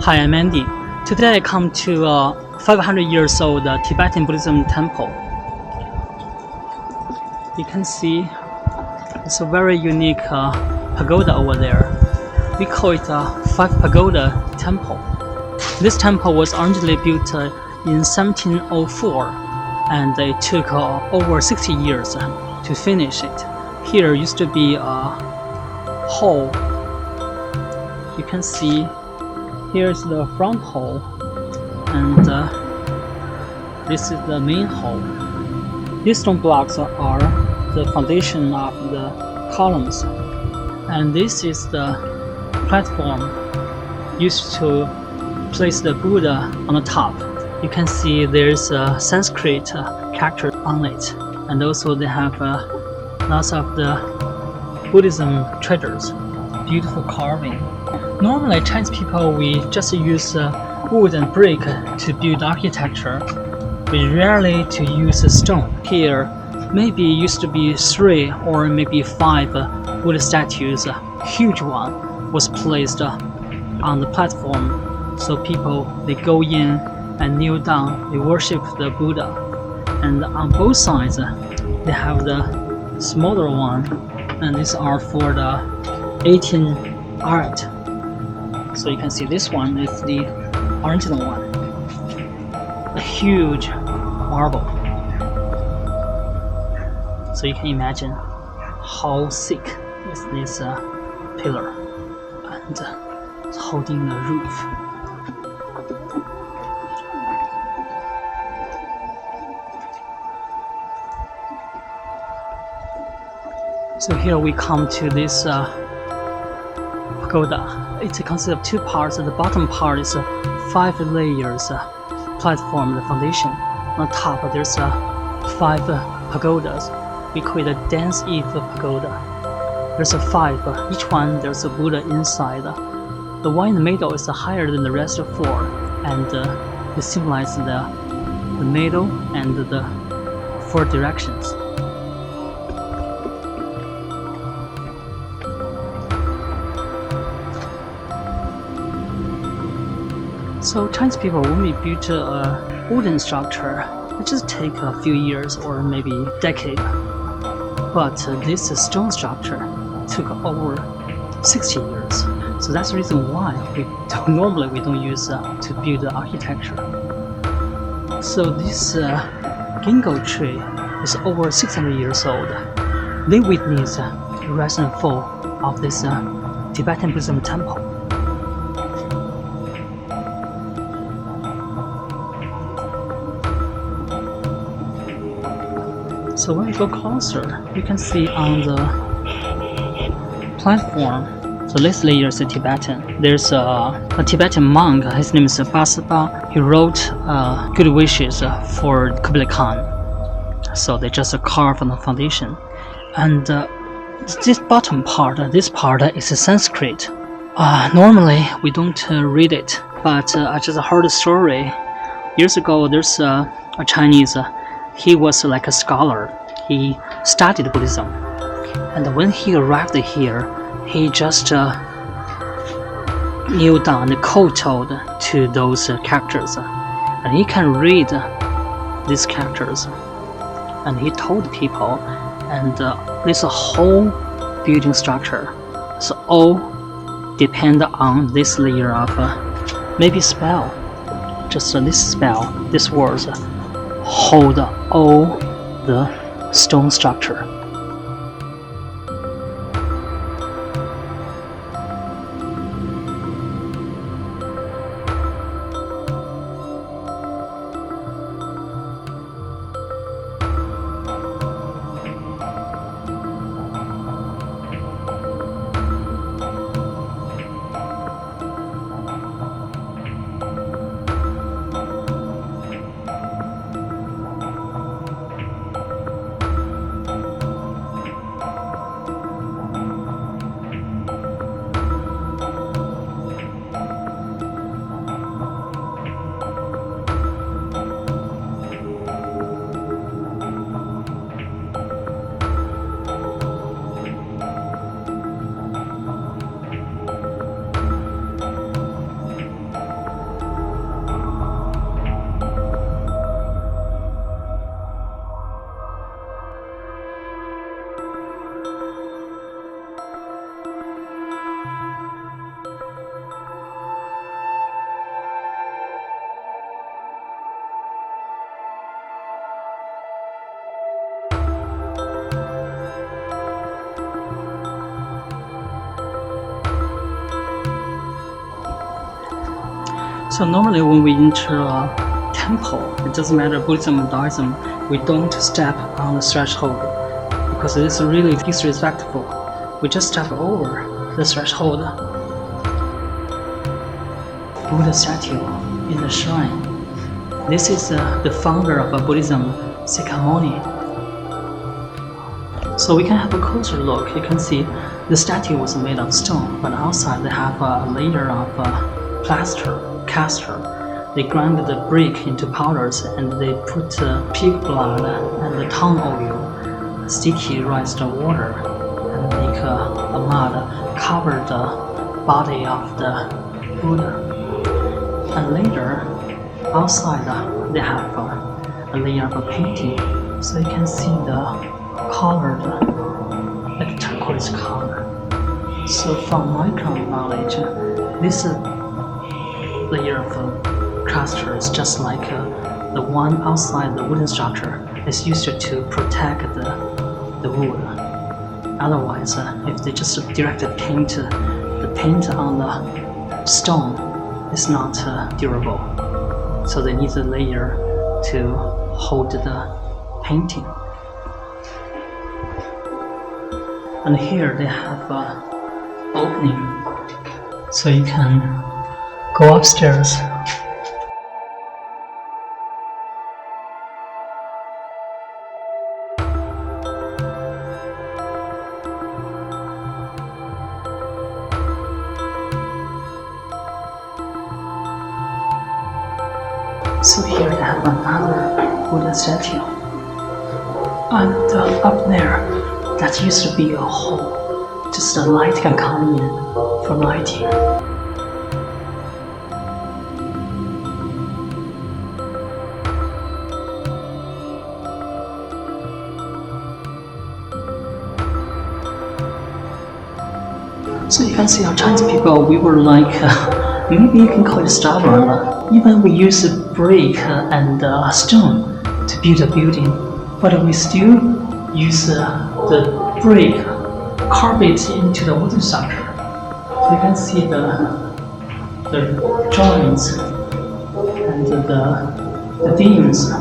Hi, I'm Andy. Today I come to a 500 years old Tibetan Buddhism temple. You can see it's a very unique pagoda over there. We call it a 5 pagoda temple. This temple was originally built in 1704 and it took over 60 years to finish it. Here used to be a hall. You can see here's the front hall and this is the main hall. These stone blocks are the foundation of the columns, and this is the platform used to place the Buddha on the top. You can see there's a Sanskrit character on it, and also they have lots of the Buddhism treasures, beautiful carving. Normally Chinese people, we just use wood and brick to build architecture. We rarely to use stone. Here maybe used to be 3 or maybe 5 Buddha statues. A huge one was placed on the platform, so people, they go in and kneel down, they worship the Buddha. And on both sides they have the smaller one, and these are for the 18 arhat. So you can see this one is the original one, a huge marble. So you can imagine how thick is this pillar, and it's holding the roof. So here we come to this pagoda. It consists of 2 parts. The bottom part is 5 layers platform, the foundation. On top there's 5 pagodas. We call it a dense eve pagoda. There's 5. Each one there's a Buddha inside. The one in the middle is higher than the rest of 4, and it symbolizes the middle and the 4 directions. So Chinese people, when we build a wooden structure, it just take a few years or maybe a decade. But this stone structure took over 60 years. So that's the reason why we don't use to build the architecture. So this ginkgo tree is over 600 years old. They witness the rise and fall of this Tibetan Buddhism temple. So when we go closer, you can see on the platform, so this layer is Tibetan. There's a Tibetan monk, his name is Basaba. He wrote good wishes for Kublai Khan. So they just carved on the foundation. And this bottom part, this part is Sanskrit. Normally we don't read it, but I just heard a story. Years ago, there's a Chinese, he was like a scholar. He studied Buddhism, and when he arrived here, he just kneeled down and kowtowed to those characters, and he can read these characters. And he told people, and this whole building structure is all depend on this layer of maybe spell. Just this spell, these words hold all the stone structure. So normally when we enter a temple, it doesn't matter Buddhism or Taoism, we don't step on the threshold because it is really disrespectful. We just step over the threshold. Buddha statue in the shrine. This is the founder of Buddhism, Sikhamoni. So we can have a closer look. You can see the statue was made of stone, but outside they have a layer of castor. They grind the brick into powders and they put pig blood and the tongue oil, sticky rice water, and make a mud cover the body of the Buddha. And later, outside they have a layer of painting, so you can see the colored, like turquoise color. So from my current knowledge, this layer of castor is just like the one outside the wooden structure. It's used to protect the wood. Otherwise, if they just directly paint the paint on the stone, it's not durable. So they need a layer to hold the painting. And here they have an opening, so you can go upstairs. So here they have another Buddha statue, and up there, that used to be a hole, just the light can come in for lighting. So you can see our Chinese people, we were like, maybe you can call it stubborn. Even we use brick and stone to build a building, but we still use the brick, carve it into the wooden structure. So you can see the joints and the beams.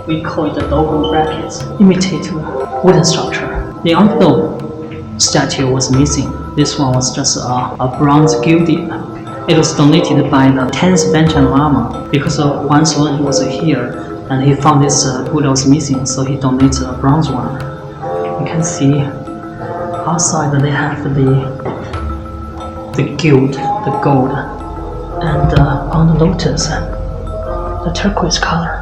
We call it the logo brackets, imitate wooden structure. The envelope statue was missing. This one was just a bronze gilded. It was donated by the 10th Benchen Lama because once when he was here and he found this Buddha was missing, so he donated a bronze one. You can see outside they have the gold, and on the lotus, the turquoise color.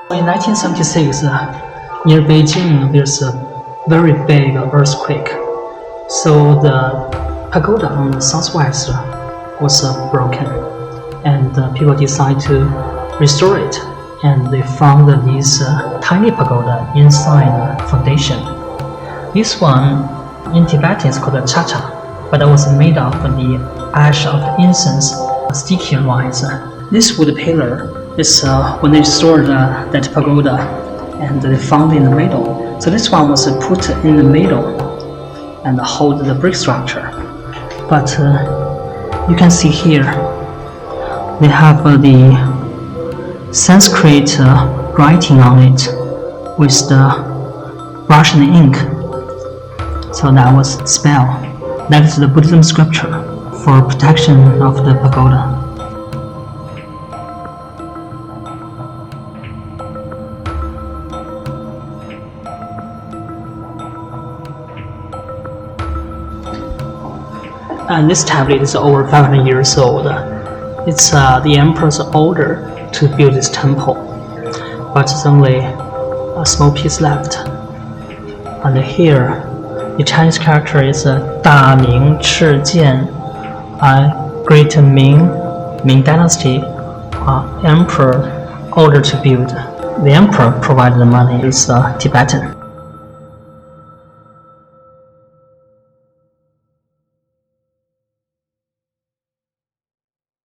In 1976, near Beijing, there's a very big earthquake. So the pagoda on the southwest was broken, and people decided to restore it. And they found these tiny pagoda inside the foundation. This one in Tibetan is called a cha-cha, but it was made of the ash of incense, sticky rice. This wood pillar is when they restored that pagoda, and they found in the middle. So this one was put in the middle and hold the brick structure. But you can see here they have the Sanskrit writing on it with the Russian ink. So that was spell. That is the Buddhism scripture for protection of the pagoda. And this tablet is over 500 years old. It's the emperor's order to build this temple, but there's only a small piece left. And here, the Chinese character is Da Ming Chi Jian, Great Ming Dynasty emperor ordered to build. The emperor provided the money. It's Tibetan.